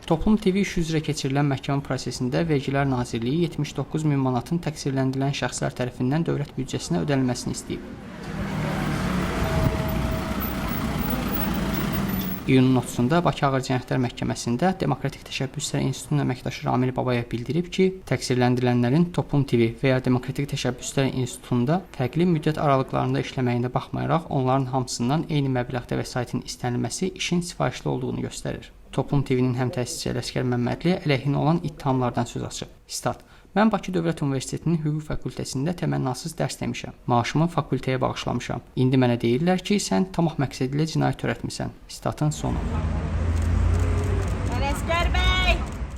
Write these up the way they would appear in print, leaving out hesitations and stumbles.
Toplum TV işi üzrə keçirilən məhkəmə prosesində Vergilər Nazirliyi 79 min manatın təqsirləndirilən şəxslər tərəfindən dövlət büdcəsinə ödənilməsini istəyib. İyunun 30-da Bakı Ağır Cinayətlər Məhkəməsində Demokratik Təşəbbüslər İnstitutunun əməkdaşı Ramil Babayev bildirib ki, təqsirləndirilənlərin Toplum TV və ya Demokratik Təşəbbüslər İnstitutunda fərqli müddət aralıqlarında işləməyinə baxmayaraq, onların hamısından eyni məbləğdə vəsaitin istənilməsi işin sifarişli olduğunu göstərir. Toplum TV-nin həm təsisçisi Ələsgər Məmmədli əleyhinə olan ittihamlardan söz açıb. Stat: Mən Bakı Dövlət Universitetinin Hüquq fakültəsində təmənnasız dərs demişəm. Maaşımı fakültəyə bağışlamışam. İndi mənə deyirlər ki, sən tamah məqsədi ilə cinayət törətmisən. Statın sonu.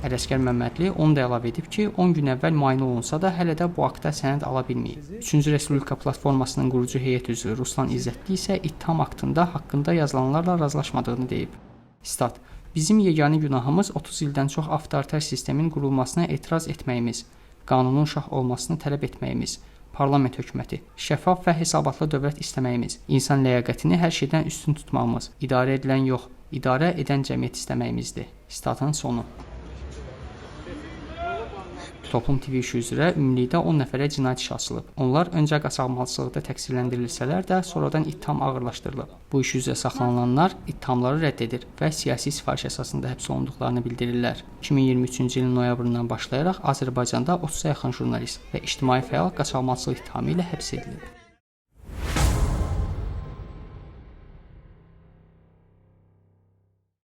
Ələsgər Məmmədli onu da əlavə edib ki, 10 gün əvvəl müayinə olunsa da hələ də bu haqda sənəd ala bilməyib. 3-cü Respublika platformasının qurucu heyət üzvü Ruslan İzzətli isə ittiham aktında haqqında yazılanlarla razılaşmadığını deyib. Stat: Bizim yeganə günahımız 30 ildən çox avtoritar sistemin qurulmasına etiraz etməyimiz, qanunun şah olmasını tələb etməyimiz, parlament hökuməti, şəffaf və hesabatlı dövlət istəməyimiz, insan ləyaqətini hər şeydən üstün tutmağımız, idarə edilən yox, idarə edən cəmiyyət istəməyimizdir. Statın sonu. Toplum TV işi üzrə ümumilikdə 10 nəfərə cinayət işi açılıb. Onlar öncə qaçaqmalçılıqda təqsirləndirilsələr də, sonradan ittiham ağırlaşdırılıb. Bu iş üzrə saxlanılanlar ittihamları rədd edir və siyasi sifariş əsasında həbs olunduqlarını bildirirlər. 2023-cü ilin noyabrından başlayaraq Azərbaycanda 30-a yaxın jurnalist və ictimai fəal qaçaqmalçılıq ittihamı ilə həbs edilib.